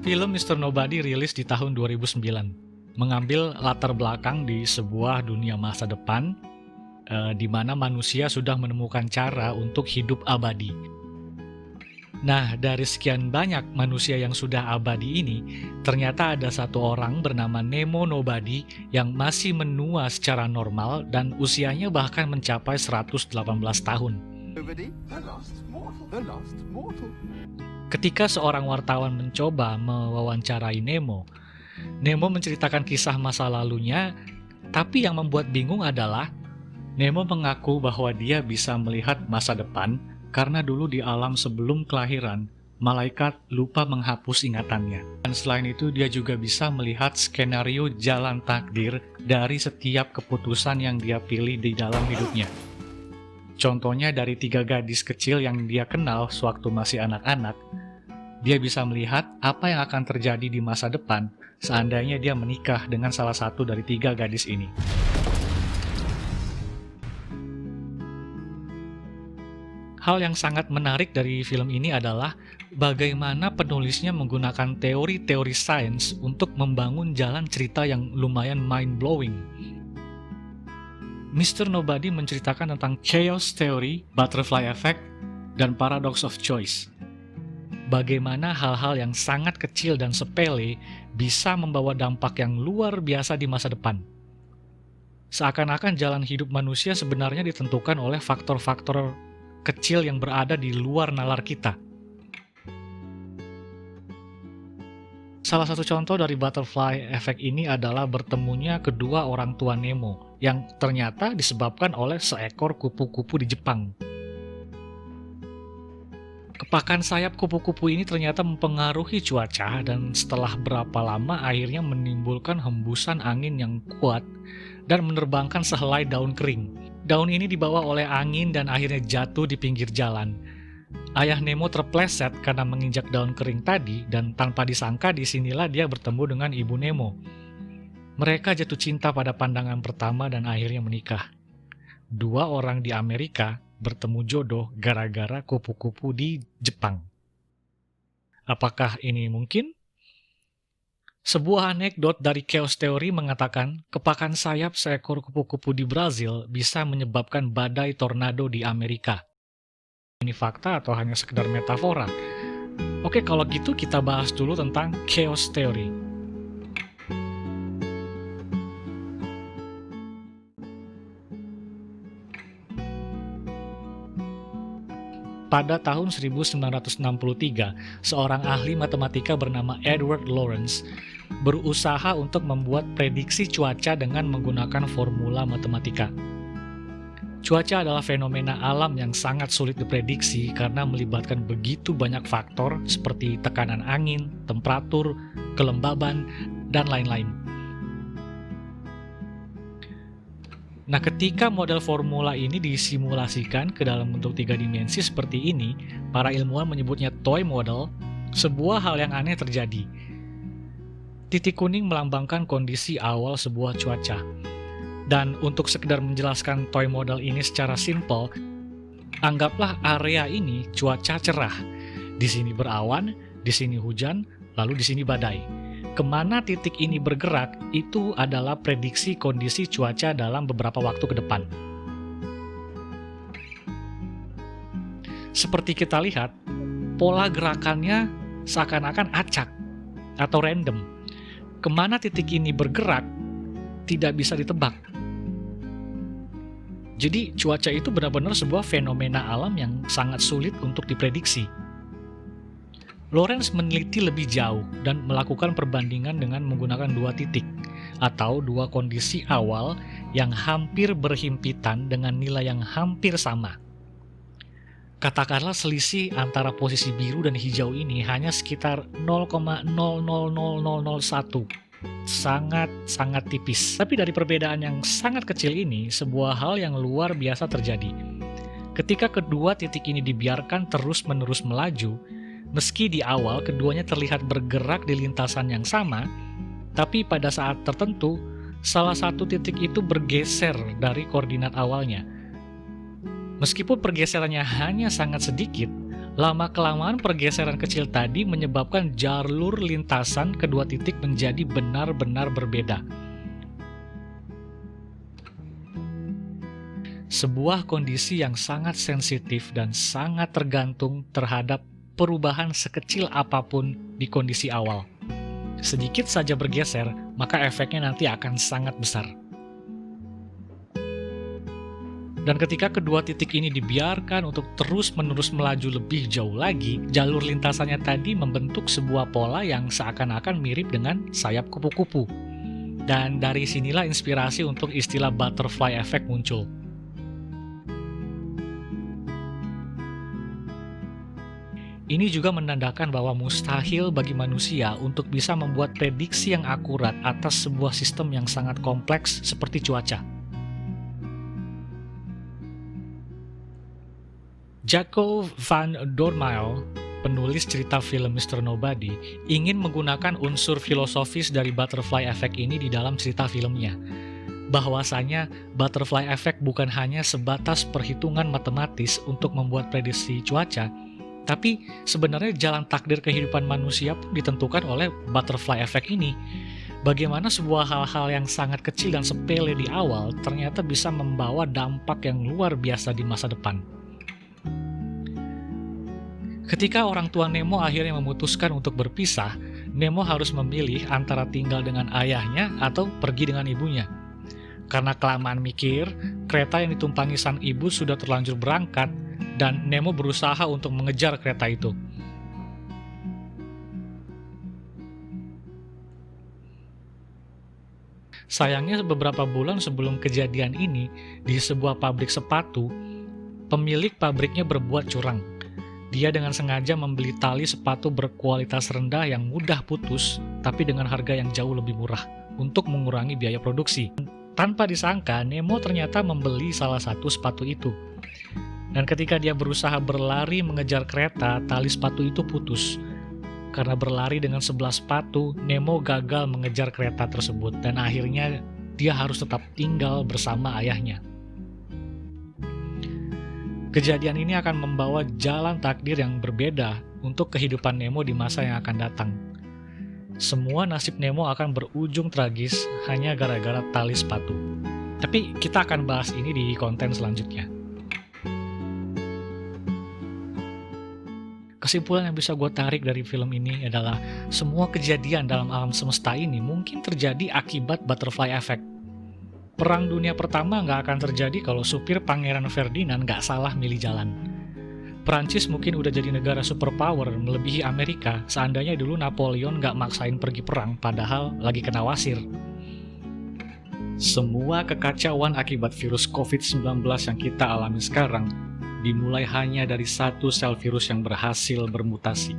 Film Mr. Nobody rilis di tahun 2009, mengambil latar belakang di sebuah dunia masa depan di mana manusia sudah menemukan cara untuk hidup abadi. Nah, dari sekian banyak manusia yang sudah abadi ini, ternyata ada satu orang bernama Nemo Nobody yang masih menua secara normal dan usianya bahkan mencapai 118 tahun. Ketika seorang wartawan mencoba mewawancarai Nemo, Nemo menceritakan kisah masa lalunya, tapi yang membuat bingung adalah Nemo mengaku bahwa dia bisa melihat masa depan karena dulu di alam sebelum kelahiran, malaikat lupa menghapus ingatannya. Dan selain itu, dia juga bisa melihat skenario jalan takdir dari setiap keputusan yang dia pilih di dalam hidupnya. Contohnya dari 3 gadis kecil yang dia kenal sewaktu masih anak-anak, dia bisa melihat apa yang akan terjadi di masa depan seandainya dia menikah dengan salah satu dari 3 gadis ini. Hal yang sangat menarik dari film ini adalah bagaimana penulisnya menggunakan teori-teori sains untuk membangun jalan cerita yang lumayan mind-blowing. Mr. Nobody menceritakan tentang chaos theory, butterfly effect, dan paradox of choice. Bagaimana hal-hal yang sangat kecil dan sepele bisa membawa dampak yang luar biasa di masa depan. Seakan-akan jalan hidup manusia sebenarnya ditentukan oleh faktor-faktor kecil yang berada di luar nalar kita. Salah satu contoh dari butterfly effect ini adalah bertemunya kedua orang tua Nemo yang ternyata disebabkan oleh seekor kupu-kupu di Jepang. Kepakan sayap kupu-kupu ini ternyata mempengaruhi cuaca dan setelah berapa lama akhirnya menimbulkan hembusan angin yang kuat dan menerbangkan sehelai daun kering. Daun ini dibawa oleh angin dan akhirnya jatuh di pinggir jalan. Ayah Nemo terpleset karena menginjak daun kering tadi dan tanpa disangka disinilah dia bertemu dengan ibu Nemo. Mereka jatuh cinta pada pandangan pertama dan akhirnya menikah. 2 orang di Amerika bertemu jodoh gara-gara kupu-kupu di Jepang. Apakah ini mungkin? Sebuah anekdot dari chaos theory mengatakan kepakan sayap seekor kupu-kupu di Brazil bisa menyebabkan badai tornado di Amerika. Ini fakta atau hanya sekedar metafora? Oke, kalau gitu kita bahas dulu tentang chaos theory. Pada tahun 1963, seorang ahli matematika bernama Edward Lorenz berusaha untuk membuat prediksi cuaca dengan menggunakan formula matematika. Cuaca adalah fenomena alam yang sangat sulit diprediksi karena melibatkan begitu banyak faktor seperti tekanan angin, temperatur, kelembaban, dan lain-lain. Nah, ketika model formula ini disimulasikan ke dalam bentuk 3 dimensi seperti ini, para ilmuwan menyebutnya toy model, sebuah hal yang aneh terjadi. Titik kuning melambangkan kondisi awal sebuah cuaca. Dan untuk sekedar menjelaskan toy model ini secara simpel, anggaplah area ini cuaca cerah. Di sini berawan, di sini hujan, lalu di sini badai. Kemana titik ini bergerak, itu adalah prediksi kondisi cuaca dalam beberapa waktu ke depan. Seperti kita lihat, pola gerakannya seakan-akan acak atau random. Kemana titik ini bergerak, tidak bisa ditebak. Jadi cuaca itu benar-benar sebuah fenomena alam yang sangat sulit untuk diprediksi. Lorenz meneliti lebih jauh dan melakukan perbandingan dengan menggunakan 2 titik atau 2 kondisi awal yang hampir berhimpitan dengan nilai yang hampir sama. Katakanlah selisih antara posisi biru dan hijau ini hanya sekitar 0,000001. Sangat tipis. Tapi dari perbedaan yang sangat kecil ini, sebuah hal yang luar biasa terjadi. Ketika kedua titik ini dibiarkan terus-menerus melaju, meski di awal keduanya terlihat bergerak di lintasan yang sama, tapi pada saat tertentu, salah satu titik itu bergeser dari koordinat awalnya. Meskipun pergeserannya hanya sangat sedikit, Lama-kelamaan pergeseran kecil tadi menyebabkan jalur lintasan kedua titik menjadi benar-benar berbeda. Sebuah kondisi yang sangat sensitif dan sangat tergantung terhadap perubahan sekecil apapun di kondisi awal. Sedikit saja bergeser, maka efeknya nanti akan sangat besar. Dan ketika kedua titik ini dibiarkan untuk terus-menerus melaju lebih jauh lagi, jalur lintasannya tadi membentuk sebuah pola yang seakan-akan mirip dengan sayap kupu-kupu. Dan dari sinilah inspirasi untuk istilah butterfly effect muncul. Ini juga menandakan bahwa mustahil bagi manusia untuk bisa membuat prediksi yang akurat atas sebuah sistem yang sangat kompleks seperti cuaca. Jaco van Dormael, penulis cerita film Mr. Nobody, ingin menggunakan unsur filosofis dari butterfly effect ini di dalam cerita filmnya. Bahwasanya butterfly effect bukan hanya sebatas perhitungan matematis untuk membuat prediksi cuaca, tapi sebenarnya jalan takdir kehidupan manusia pun ditentukan oleh butterfly effect ini. Bagaimana sebuah hal-hal yang sangat kecil dan sepele di awal ternyata bisa membawa dampak yang luar biasa di masa depan. Ketika orang tua Nemo akhirnya memutuskan untuk berpisah, Nemo harus memilih antara tinggal dengan ayahnya atau pergi dengan ibunya. Karena kelamaan mikir, kereta yang ditumpangi sang ibu sudah terlanjur berangkat, dan Nemo berusaha untuk mengejar kereta itu. Sayangnya beberapa bulan sebelum kejadian ini, di sebuah pabrik sepatu, pemilik pabriknya berbuat curang. Dia dengan sengaja membeli tali sepatu berkualitas rendah yang mudah putus, tapi dengan harga yang jauh lebih murah, untuk mengurangi biaya produksi. Tanpa disangka, Nemo ternyata membeli salah satu sepatu itu. Dan ketika dia berusaha berlari mengejar kereta, tali sepatu itu putus. Karena berlari dengan sebelah sepatu, Nemo gagal mengejar kereta tersebut dan akhirnya dia harus tetap tinggal bersama ayahnya. Kejadian ini akan membawa jalan takdir yang berbeda untuk kehidupan Nemo di masa yang akan datang. Semua nasib Nemo akan berujung tragis hanya gara-gara tali sepatu. Tapi kita akan bahas ini di konten selanjutnya. Kesimpulan yang bisa gue tarik dari film ini adalah semua kejadian dalam alam semesta ini mungkin terjadi akibat butterfly effect. Perang Dunia Pertama nggak akan terjadi kalau supir Pangeran Ferdinand nggak salah milih jalan. Prancis mungkin udah jadi negara superpower melebihi Amerika seandainya dulu Napoleon nggak maksain pergi perang padahal lagi kena wasir. Semua kekacauan akibat virus COVID-19 yang kita alami sekarang dimulai hanya dari satu sel virus yang berhasil bermutasi.